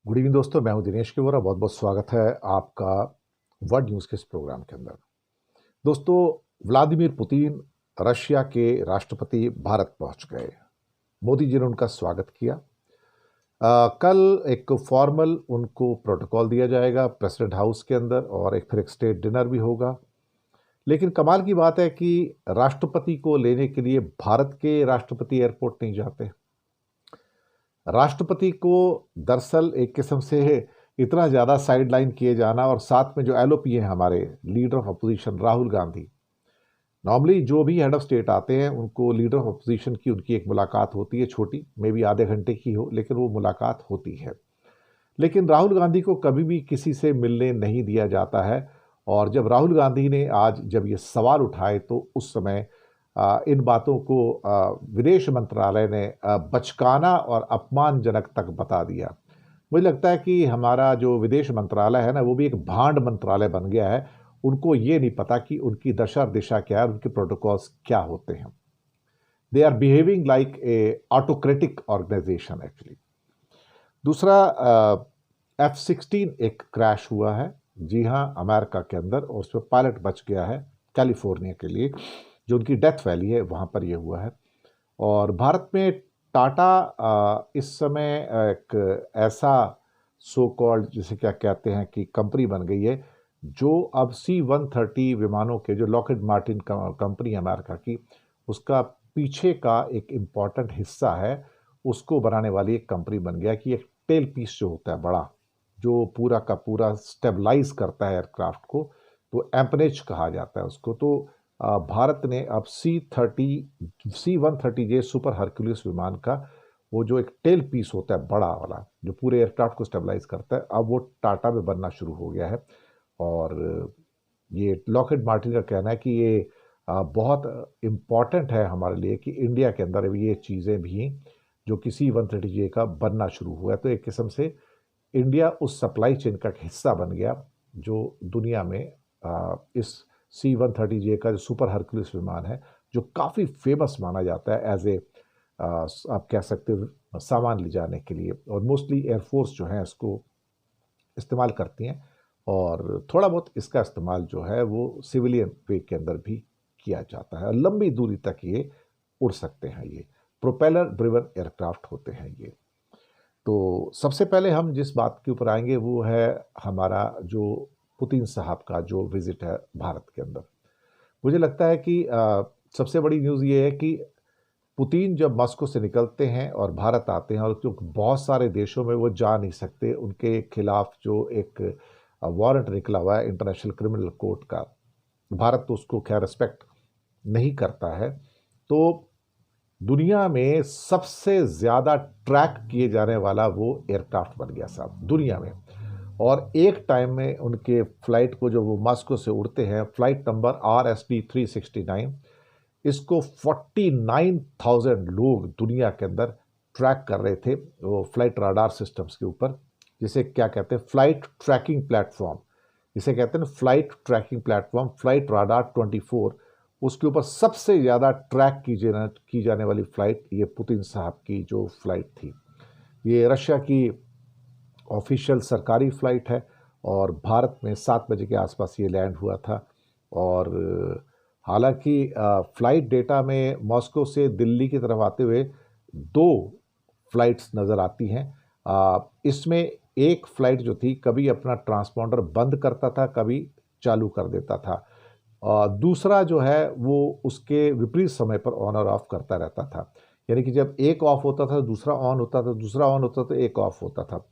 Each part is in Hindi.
गुड इवनिंग दोस्तों, मैं हूं दिनेश के वोरा। बहुत बहुत स्वागत है आपका वर्ल्ड न्यूज़ के इस प्रोग्राम के अंदर। दोस्तों, व्लादिमीर पुतिन रशिया के राष्ट्रपति भारत पहुंच गए। मोदी जी ने उनका स्वागत किया। कल एक फॉर्मल उनको प्रोटोकॉल दिया जाएगा प्रेसिडेंट हाउस के अंदर और फिर एक स्टेट डिनर भी होगा। लेकिन कमाल की बात है कि राष्ट्रपति को लेने के लिए भारत के राष्ट्रपति एयरपोर्ट नहीं जाते। राष्ट्रपति को दरअसल एक किस्म से इतना ज़्यादा साइडलाइन किए जाना, और साथ में जो एलओपी हैं हमारे leader of opposition Rahul Gandhi, normally जो भी हेड ऑफ स्टेट आते हैं उनको लीडर ऑफ अपोजिशन की उनकी एक मुलाकात होती है, छोटी, मे बी आधे घंटे की हो, लेकिन वो मुलाकात होती है। लेकिन राहुल गांधी को कभी भी किसी से मिलने नहीं दिया जाता है। और जब राहुल गांधी ने आज जब ये सवाल उठाए तो उस समय इन बातों को विदेश मंत्रालय ने बचकाना और अपमानजनक तक बता दिया। मुझे लगता है कि हमारा जो विदेश मंत्रालय है ना, वो भी एक भांड मंत्रालय बन गया है। उनको ये नहीं पता कि उनकी दशा दिशा क्या है, उनके प्रोटोकॉल्स क्या होते हैं। They are behaving like a autocratic organisation actually. दूसरा, F-16 एक क्रैश हुआ है, जी हाँ, अमेरिका के अंदर, और उसमें पायलट बच गया है कैलिफोर्निया के लिए, जो उनकी डेथ वैली है वहाँ पर ये हुआ है। और भारत में टाटा इस समय एक ऐसा सो कॉल्ड, जिसे क्या कहते हैं, कि कंपनी बन गई है जो अब C-130 विमानों के, जो लॉकहीड मार्टिन कंपनी है अमेरिका की, उसका पीछे का एक इम्पॉर्टेंट हिस्सा है, उसको बनाने वाली एक कंपनी बन गया कि एक टेल पीस जो होता है बड़ा, जो पूरा का पूरा स्टेबलाइज करता है एयरक्राफ्ट को, तो एम्पनेज कहा जाता है उसको। तो भारत ने अब C-130J सुपर हरक्यूलिस विमान का वो जो एक टेल पीस होता है बड़ा वाला, जो पूरे एयरक्राफ्ट को स्टेबलाइज करता है, अब वो टाटा में बनना शुरू हो गया है। और ये लॉकहीड मार्टिन का कहना है कि ये बहुत इम्पॉर्टेंट है हमारे लिए कि इंडिया के अंदर ये चीज़ें भी, जो कि C-130J का बनना शुरू हुआ है, तो एक किस्म से इंडिया उस सप्लाई चेन का एक हिस्सा बन गया जो दुनिया में इस C-130J का जो सुपर हरक्यूलिस विमान है, जो काफ़ी फेमस माना जाता है एज ए, आप कह सकते हो, सामान ले जाने के लिए। और मोस्टली एयरफोर्स जो है इसको इस्तेमाल करती हैं, और थोड़ा बहुत इसका इस्तेमाल जो है वो सिविलियन वे के अंदर भी किया जाता है। लंबी दूरी तक ये उड़ सकते हैं, ये प्रोपेलर ड्रिवन एयरक्राफ्ट होते हैं ये। तो सबसे पहले हम जिस बात के ऊपर आएंगे वो है हमारा जो पुतिन साहब का जो विजिट है भारत के अंदर। मुझे लगता है कि सबसे बड़ी न्यूज़ ये है कि पुतिन जब मॉस्को से निकलते हैं और भारत आते हैं, और जो बहुत सारे देशों में वो जा नहीं सकते, उनके खिलाफ जो एक वारंट निकला हुआ है इंटरनेशनल क्रिमिनल कोर्ट का, भारत तो उसको खैर रिस्पेक्ट नहीं करता है। तो दुनिया में सबसे ज़्यादा ट्रैक किए जाने वाला वो एयरक्राफ्ट बन गया साहब दुनिया में। और एक टाइम में उनके फ्लाइट को, जो वो मॉस्को से उड़ते हैं, फ्लाइट नंबर RSD-369, इसको 49,000 लोग दुनिया के अंदर ट्रैक कर रहे थे वो फ्लाइट राडार सिस्टम्स के ऊपर, जिसे क्या कहते हैं, फ्लाइट ट्रैकिंग प्लेटफॉर्म, जिसे कहते हैं flight tracking platform, flight radar 24। उसके ऊपर सबसे ज़्यादा ट्रैक की जाने वाली फ्लाइट ये पुतिन साहब की जो फ्लाइट थी। ये रशिया की ऑफिशियल सरकारी फ्लाइट है, और भारत में 7 बजे के आसपास ये लैंड हुआ था। और हालांकि फ्लाइट डेटा में मॉस्को से दिल्ली की तरफ आते हुए 2 फ्लाइट्स नज़र आती हैं। इसमें एक फ्लाइट जो थी, कभी अपना ट्रांसपॉन्डर बंद करता था, कभी चालू कर देता था। दूसरा जो है वो उसके विपरीत समय पर ऑन और ऑफ करता रहता था, यानी कि जब एक ऑफ होता था दूसरा ऑन होता था, दूसरा ऑन होता तो एक ऑफ होता था।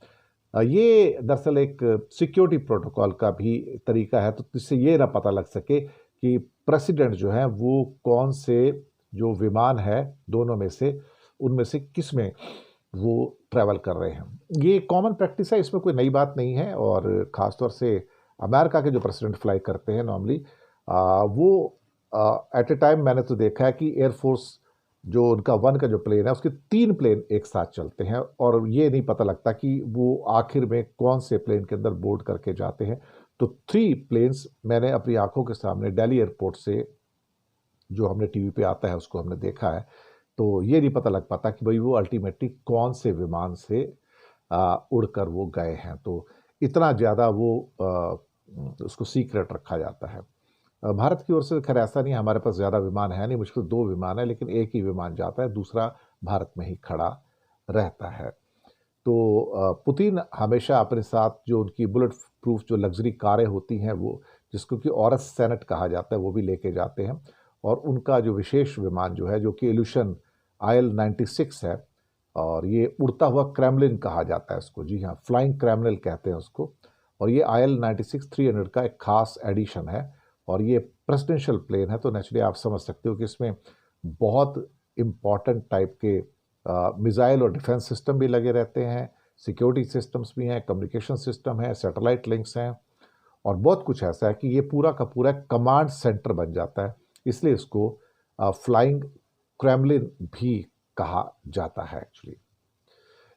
ये दरअसल एक सिक्योरिटी प्रोटोकॉल का भी तरीका है, तो इससे ये ना पता लग सके कि प्रेसिडेंट जो है वो कौन से जो विमान है दोनों में से, उनमें से किस में वो ट्रैवल कर रहे हैं। ये कॉमन प्रैक्टिस है, इसमें कोई नई बात नहीं है। और ख़ासतौर से अमेरिका के जो प्रेसिडेंट फ्लाई करते हैं नॉर्मली, वो एट ए टाइम मैंने तो देखा है कि एयरफोर्स जो उनका 1 का जो प्लेन है, उसके 3 प्लेन एक साथ चलते हैं, और ये नहीं पता लगता कि वो आखिर में कौन से प्लेन के अंदर बोर्ड करके जाते हैं। तो 3 प्लेन्स मैंने अपनी आंखों के सामने दिल्ली एयरपोर्ट से, जो हमने टीवी पे आता है उसको हमने देखा है। तो ये नहीं पता लग पाता कि भाई वो अल्टीमेटली कौन से विमान से उड़कर वो गए हैं। तो इतना ज़्यादा वो उसको सीक्रेट रखा जाता है। भारत की ओर से खैर ऐसा नहीं है, हमारे पास ज़्यादा विमान है नहीं, मुश्किल 2 विमान है, लेकिन एक ही विमान जाता है, दूसरा भारत में ही खड़ा रहता है। तो पुतिन हमेशा अपने साथ जो उनकी बुलेट प्रूफ जो लग्ज़री कारें होती हैं, वो जिसको कि ऑरस सैनेट कहा जाता है, वो भी लेके जाते हैं। और उनका जो विशेष विमान जो है, जो कि इल्यूशन IL-96 है, और ये उड़ता हुआ क्रेमलिन कहा जाता है इसको। जी हाँ, फ्लाइंग क्रेमलिन कहते हैं उसको। और ये IL-96 300 का एक खास एडिशन है, और ये प्रेसिडेंशियल प्लेन है, तो नेचुरली आप समझ सकते हो कि इसमें बहुत इम्पोर्टेंट टाइप के मिसाइल और डिफेंस सिस्टम भी लगे रहते हैं, सिक्योरिटी सिस्टम्स भी हैं, कम्युनिकेशन सिस्टम है, सैटेलाइट लिंक्स हैं, और बहुत कुछ ऐसा है कि ये पूरा का पूरा कमांड सेंटर बन जाता है। इसलिए इसको फ्लाइंग क्रेमलिन भी कहा जाता है एक्चुअली।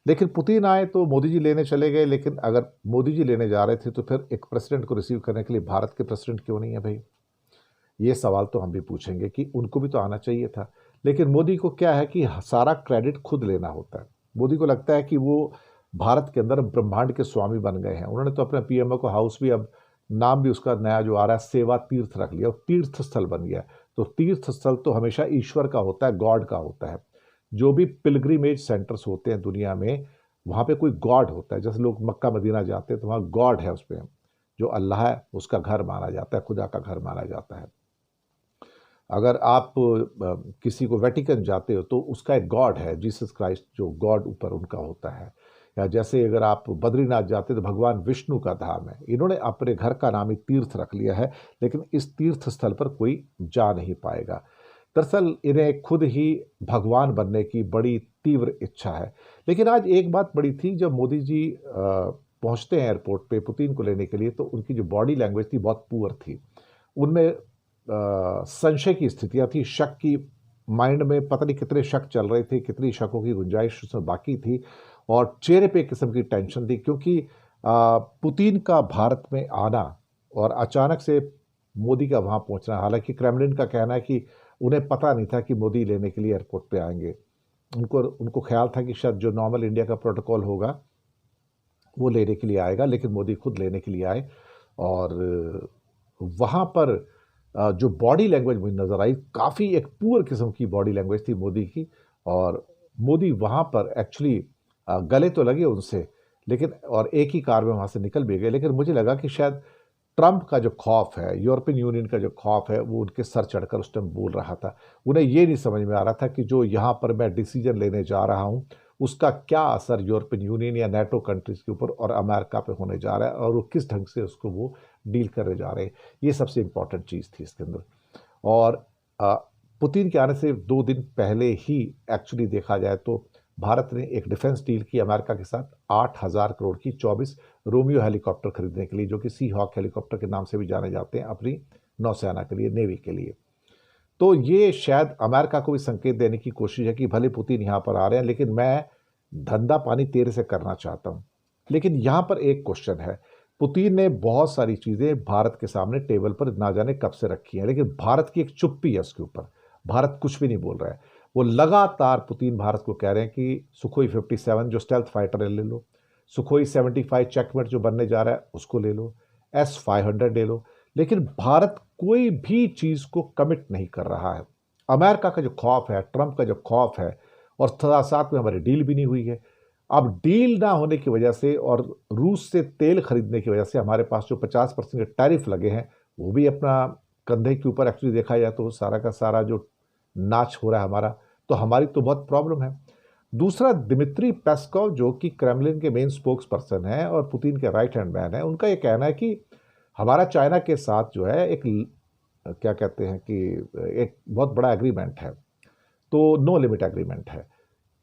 लेकिन पुतिन आए तो मोदी जी लेने चले गए, लेकिन अगर मोदी जी लेने जा रहे थे तो फिर एक प्रेसिडेंट को रिसीव करने के लिए भारत के प्रेसिडेंट क्यों नहीं है भाई? ये सवाल तो हम भी पूछेंगे कि उनको भी तो आना चाहिए था। लेकिन मोदी को क्या है कि सारा क्रेडिट खुद लेना होता है। मोदी को लगता है कि वो भारत के अंदर ब्रह्मांड के स्वामी बन गए हैं। उन्होंने तो अपने पीएमओ को हाउस भी, अब नाम भी उसका नया जो आ रहा है, सेवा तीर्थ रख लिया, और तीर्थ स्थल बन गया। तो तीर्थ स्थल तो हमेशा ईश्वर का होता है, गॉड का होता है। जो भी पिलग्रिमेज सेंटर्स होते हैं दुनिया में, वहाँ पे कोई गॉड होता है। जैसे लोग मक्का मदीना जाते हैं तो वहाँ गॉड है, उस पे जो अल्लाह है उसका घर माना जाता है, खुदा का घर माना जाता है। अगर आप किसी को वेटिकन जाते हो तो उसका एक गॉड है, जीसस क्राइस्ट, जो गॉड ऊपर उनका होता है। या जैसे अगर आप बद्रीनाथ जाते तो भगवान विष्णु का धाम है। इन्होंने अपने घर का नाम ही तीर्थ रख लिया है, लेकिन इस तीर्थ स्थल पर कोई जा नहीं पाएगा। दरअसल इन्हें खुद ही भगवान बनने की बड़ी तीव्र इच्छा है। लेकिन आज एक बात बड़ी थी, जब मोदी जी पहुंचते हैं एयरपोर्ट पे पुतिन को लेने के लिए, तो उनकी जो बॉडी लैंग्वेज थी बहुत पुअर थी। उनमें संशय की स्थितियां थी, शक की, माइंड में पता नहीं कितने शक चल रहे थे, कितनी शकों की गुंजाइश उसमें बाकी थी, और चेहरे पे एक किस्म की टेंशन थी, क्योंकि पुतिन का भारत में आना और अचानक से मोदी का वहां पहुंचना, हालांकि क्रेमलिन का कहना है कि उन्हें पता नहीं था कि मोदी लेने के लिए एयरपोर्ट पे आएंगे। उनको उनको ख्याल था कि शायद जो नॉर्मल इंडिया का प्रोटोकॉल होगा वो लेने के लिए आएगा, लेकिन मोदी खुद लेने के लिए आए। और वहाँ पर जो बॉडी लैंग्वेज मुझे नज़र आई, काफ़ी एक पुअर किस्म की बॉडी लैंग्वेज थी मोदी की। और मोदी वहाँ पर एक्चुअली गले तो लगे उनसे, लेकिन और एक ही कार में वहाँ से निकल भी गए। लेकिन मुझे लगा कि शायद ट्रंप का जो खौफ है, यूरोपियन यूनियन का जो खौफ है, वो उनके सर चढ़कर उस टाइम बोल रहा था। उन्हें ये नहीं समझ में आ रहा था कि जो यहाँ पर मैं डिसीजन लेने जा रहा हूँ, उसका क्या असर यूरोपियन यूनियन या नाटो कंट्रीज़ के ऊपर और अमेरिका पे होने जा रहा है, और वो किस ढंग से उसको वो डील करने जा रहे हैं। ये सबसे इम्पोर्टेंट चीज़ थी इसके अंदर। और अ, पुतिन के आने से 2 दिन पहले ही एक्चुअली देखा जाए तो भारत ने एक डिफेंस डील की अमेरिका के साथ 8,000 करोड़ की, 24 रोमियो हेलीकॉप्टर खरीदने के लिए, जो कि सी हॉक हेलीकॉप्टर के नाम से भी जाने जाते हैं, अपनी नौसेना के लिए, नेवी के लिए। तो ये शायद अमेरिका को भी संकेत देने की कोशिश है कि भले पुतिन यहाँ पर आ रहे हैं, लेकिन मैं धंधा पानी तेरे से करना चाहता हूँ। लेकिन यहाँ पर एक क्वेश्चन है, पुतिन ने बहुत सारी चीज़ें भारत के सामने टेबल पर ना जाने कब से रखी हैं, लेकिन भारत की एक चुप्पी है उसके ऊपर। भारत कुछ भी नहीं बोल रहा है। वो लगातार पुतिन भारत को कह रहे हैं कि सुखोई 57 जो स्टेल्थ फाइटर है ले लो, सुखोई 75 चेकमेट जो बनने जा रहा है उसको ले लो, S-500 ले लो। लेकिन भारत कोई भी चीज़ को कमिट नहीं कर रहा है। अमेरिका का जो खौफ है, ट्रंप का जो खौफ है, और साथ में हमारी डील भी नहीं हुई है। अब डील ना होने की वजह से और रूस से तेल खरीदने की वजह से हमारे पास जो 50% के टैरिफ लगे हैं, वो भी अपना कंधे के ऊपर एक्चुअली देखा जाए तो सारा का सारा जो नाच हो रहा है हमारा, तो हमारी तो बहुत प्रॉब्लम है। दूसरा, दिमित्री पेस्कोव जो कि क्रेमलिन के मेन स्पोक्स पर्सन है और पुतिन के राइट हैंड मैन है, उनका ये कहना है कि हमारा चाइना के साथ जो है एक क्या कहते हैं कि एक बहुत बड़ा एग्रीमेंट है, तो नो लिमिट एग्रीमेंट है।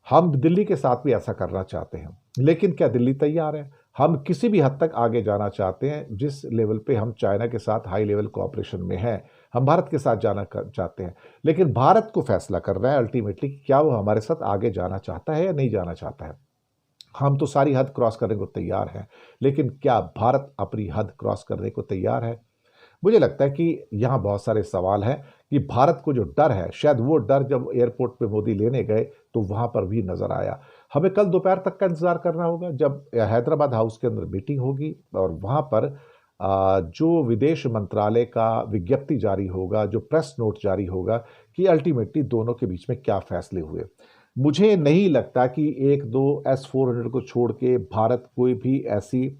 हम दिल्ली के साथ भी ऐसा करना चाहते हैं, लेकिन क्या दिल्ली तैयार है? हम किसी भी हद तक आगे जाना चाहते हैं, जिस लेवल पे हम चाइना के साथ हाई लेवल कोऑपरेशन में हैं, हम भारत के साथ जाना चाहते हैं। लेकिन भारत को फैसला करना है अल्टीमेटली कि क्या वो हमारे साथ आगे जाना चाहता है या नहीं जाना चाहता है। हम तो सारी हद क्रॉस करने को तैयार हैं, लेकिन क्या भारत अपनी हद क्रॉस करने को तैयार है? मुझे लगता है कि यहाँ बहुत सारे सवाल हैं कि भारत को जो डर है, शायद वो डर जब एयरपोर्ट पे मोदी लेने गए तो वहाँ पर भी नज़र आया। हमें कल दोपहर तक का इंतज़ार करना होगा जब हैदराबाद हाउस के अंदर मीटिंग होगी और वहाँ पर जो विदेश मंत्रालय का विज्ञप्ति जारी होगा, जो प्रेस नोट जारी होगा कि अल्टीमेटली दोनों के बीच में क्या फैसले हुए। मुझे नहीं लगता कि 1-2 S-400 को छोड़ के भारत कोई भी ऐसी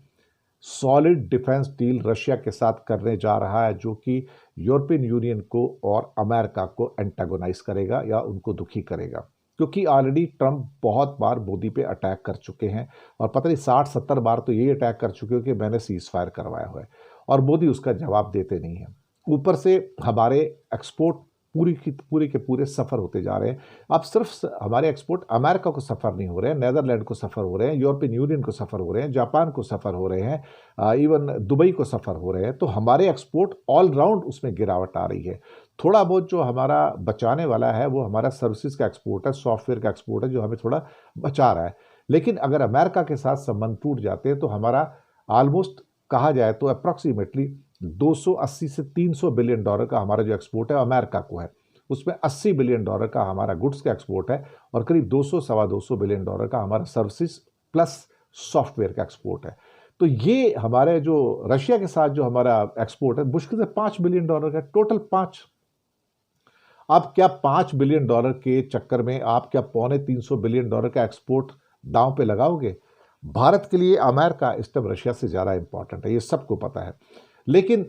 सॉलिड डिफेंस डील रशिया के साथ करने जा रहा है जो कि यूरोपियन यूनियन को और अमेरिका को एंटागोनाइज करेगा या उनको दुखी करेगा, क्योंकि ऑलरेडी ट्रंप बहुत बार मोदी पे अटैक कर चुके हैं और पता नहीं 60-70 बार तो यही अटैक कर चुके हो कि मैंने सीज फायर करवाया हुआ है और मोदी उसका जवाब देते नहीं हैं। ऊपर से हमारे एक्सपोर्ट पूरे के पूरे सफ़र होते जा रहे हैं। अब सिर्फ हमारे एक्सपोर्ट अमेरिका को सफ़र नहीं हो रहे हैं, नेदरलैंड को सफ़र हो रहे हैं, यूरोपियन यूनियन को सफ़र हो रहे हैं, जापान को सफ़र हो रहे हैं, इवन दुबई को सफ़र हो रहे हैं। तो हमारे एक्सपोर्ट ऑल राउंड उसमें गिरावट आ रही है। थोड़ा बहुत जो हमारा बचाने वाला है वो हमारा सर्विसेज का एक्सपोर्ट है, सॉफ्टवेयर का एक्सपोर्ट है, जो हमें थोड़ा बचा रहा है। लेकिन अगर अमेरिका के साथ संबंध टूट जाते हैं तो हमारा ऑलमोस्ट कहा जाए तो अप्रॉक्सीमेटली 280 से 300 बिलियन डॉलर का हमारा जो एक्सपोर्ट है अमेरिका को है, उसमें 80 बिलियन डॉलर का हमारा गुड्स का एक्सपोर्ट है और करीब 200 सवा 200 बिलियन डॉलर का हमारा सर्विसेज प्लस सॉफ्टवेयर का एक्सपोर्ट है। तो ये हमारे जो रशिया के साथ जो हमारा एक्सपोर्ट है मुश्किल से 5 बिलियन डॉलर का, टोटल 5। अब क्या 5 बिलियन डॉलर के चक्कर में आप क्या 250 बिलियन डॉलर का एक्सपोर्ट दांव पे लगाओगे? भारत के लिए अमेरिका इस टाइम रशिया से ज़्यादा इंपॉर्टेंट है, ये सबको पता है। लेकिन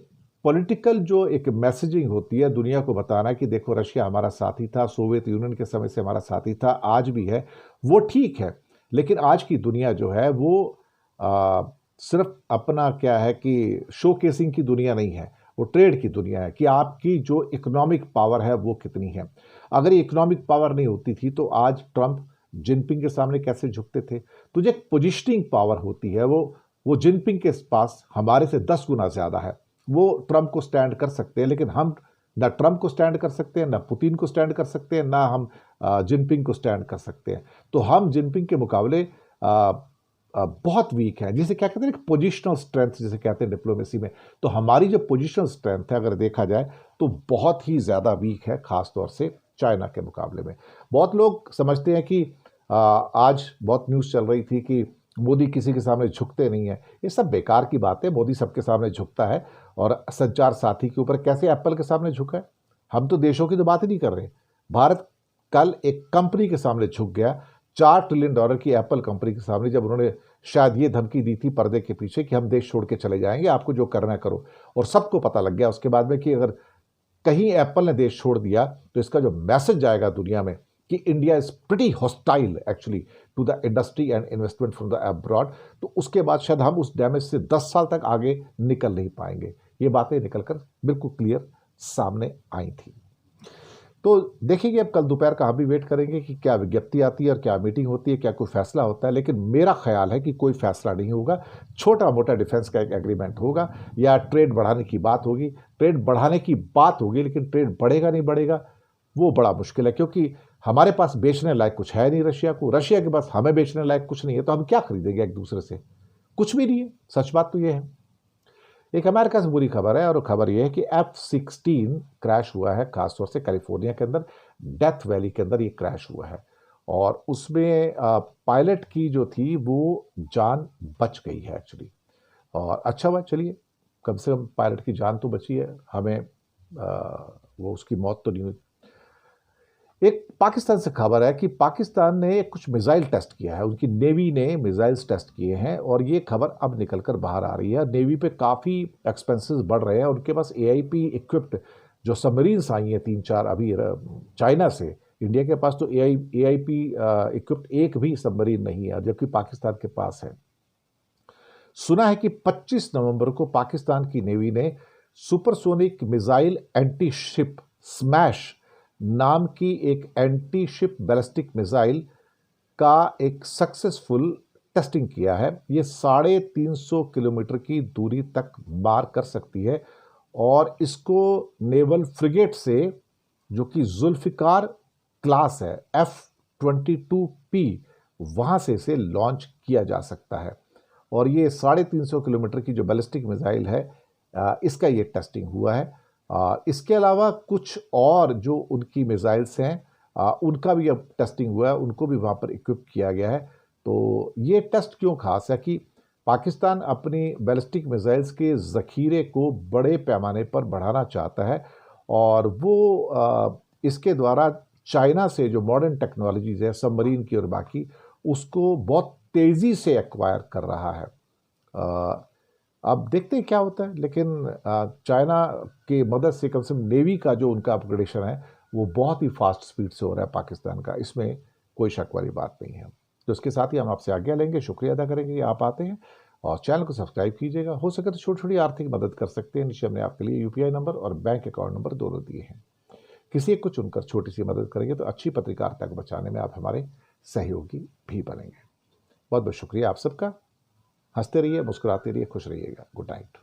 पॉलिटिकल जो एक मैसेजिंग होती है दुनिया को बताना कि देखो रशिया हमारा साथी था, सोवियत यूनियन के समय से हमारा साथी था, आज भी है, वो ठीक है। लेकिन आज की दुनिया जो है वो सिर्फ अपना क्या है कि शोकेसिंग की दुनिया नहीं है, वो ट्रेड की दुनिया है कि आपकी जो इकोनॉमिक पावर है वो कितनी है। अगर ये इकोनॉमिक पावर नहीं होती थी तो आज ट्रंप जिनपिंग के सामने कैसे झुकते थे? तो जो एक पोजिशनिंग पावर होती है वो जिनपिंग के पास हमारे से 10 गुना ज़्यादा है। वो ट्रंप को स्टैंड कर सकते हैं, लेकिन हम ना ट्रंप को स्टैंड कर सकते हैं, ना पुतिन को स्टैंड कर सकते हैं, ना हम जिनपिंग को स्टैंड कर सकते हैं। तो हम जिनपिंग के मुकाबले बहुत वीक है, जिसे क्या कहते हैं पोजिशनल स्ट्रेंथ जिसे कहते हैं डिप्लोमेसी में। तो हमारी जो पोजिशनल स्ट्रेंथ है अगर देखा जाए तो बहुत ही ज़्यादा वीक है, खास तौर से चाइना के मुकाबले में। बहुत लोग समझते हैं कि आज बहुत न्यूज़ चल रही थी कि मोदी किसी के सामने झुकते नहीं है। ये सब बेकार की बात है, मोदी सबके सामने झुकता है। और संचार साथी के ऊपर कैसे एप्पल के सामने झुका है? हम तो देशों की तो बात ही नहीं कर रहे। भारत कल एक कंपनी के सामने झुक गया, $4 ट्रिलियन की एप्पल कंपनी के सामने, जब उन्होंने शायद ये धमकी दी थी पर्दे के पीछे कि हम देश छोड़ के चले जाएंगे, आपको जो करना है करो। और सबको पता लग गया उसके बाद में कि अगर कहीं एप्पल ने देश छोड़ दिया तो इसका जो मैसेज जाएगा दुनिया में कि India is pretty hostile actually to the industry and investment from the abroad, तो उसके बाद शायद हम उस डैमेज से 10 साल तक आगे निकल नहीं पाएंगे। ये बातें निकलकर बिल्कुल क्लियर सामने आई थी। तो देखिए अब कल दोपहर का हम भी वेट करेंगे कि क्या विज्ञप्ति आती है और क्या मीटिंग होती है, क्या कोई फैसला होता है। लेकिन मेरा ख्याल है कि कोई फैसला नहीं होगा, छोटा मोटा डिफेंस का एक एग्रीमेंट होगा या ट्रेड बढ़ाने की बात होगी। ट्रेड बढ़ाने की बात होगी लेकिन ट्रेड बढ़ेगा नहीं बढ़ेगा वो बड़ा मुश्किल है, क्योंकि हमारे पास बेचने लायक कुछ है नहीं रशिया को, रशिया के पास हमें बेचने लायक कुछ नहीं है, तो हम क्या खरीदेंगे एक दूसरे से? कुछ भी नहीं है। सच बात तो ये है। एक अमेरिका से बुरी खबर है और खबर यह है कि F-16 क्रैश हुआ है, खासतौर से कैलिफोर्निया के अंदर डेथ वैली के अंदर ये क्रैश हुआ है और उसमें पायलट की जो थी वो जान बच गई है एक्चुअली। और अच्छा हुआ, चलिए कम से कम पायलट की जान तो बची है, हमें वो उसकी मौत तो नहीं हुई। एक पाकिस्तान से खबर है कि पाकिस्तान ने कुछ मिसाइल टेस्ट किया है, उनकी नेवी ने मिसाइल्स टेस्ट किए हैं और ये खबर अब निकलकर बाहर आ रही है। नेवी पे काफ़ी एक्सपेंसेस बढ़ रहे हैं, उनके पास AIP इक्विप्ड जो सबमरीन्स आई हैं 3-4 अभी चाइना से। इंडिया के पास तो AIP इक्विप्ड एक भी सबमरीन नहीं है, जबकि पाकिस्तान के पास है। सुना है कि 25 नवंबर को पाकिस्तान की नेवी ने supersonic missile anti ship smash नाम की एक एंटी शिप बैलिस्टिक मिसाइल का एक सक्सेसफुल टेस्टिंग किया है। ये 350 किलोमीटर की दूरी तक मार कर सकती है और इसको नेवल फ्रिगेट से, जो कि जुल्फिकार क्लास है F-22P, वहाँ से इसे लॉन्च किया जा सकता है। और ये 350 किलोमीटर की जो बैलिस्टिक मिसाइल है इसका ये टेस्टिंग हुआ है। इसके अलावा कुछ और जो उनकी मिसाइल्स हैं उनका भी अब टेस्टिंग हुआ है, उनको भी वहाँ पर इक्विप किया गया है। तो ये टेस्ट क्यों खास है कि पाकिस्तान अपनी बैलिस्टिक मिसाइल्स के ज़ख़ीरे को बड़े पैमाने पर बढ़ाना चाहता है और वो इसके द्वारा चाइना से जो मॉडर्न टेक्नोलॉजीज़ है सबमरीन की और बाकी, उसको बहुत तेज़ी से एक्वायर कर रहा है। अब देखते हैं क्या होता है, लेकिन चाइना की मदद से कम से कम नेवी का जो उनका अपग्रेडेशन है वो बहुत ही फास्ट स्पीड से हो रहा है पाकिस्तान का, इसमें कोई शक वाली बात नहीं है। तो इसके साथ ही हम आपसे आज्ञा लेंगे, शुक्रिया अदा करेंगे कि आप आते हैं और चैनल को सब्सक्राइब कीजिएगा। हो सके तो छोटी छोटी आर्थिक मदद कर सकते हैं, नीचे हमने आपके लिए यूपीआई नंबर और बैंक अकाउंट नंबर दोनों दिए हैं। किसी एक को चुनकर छोटी सी मदद करेंगे तो अच्छी पत्रकारिता को बचाने में आप हमारे सहयोगी भी बनेंगे। बहुत बहुत शुक्रिया आप सबका। हंसते रहिए, मुस्कुराते रहिए, खुश रहिएगा। Good night.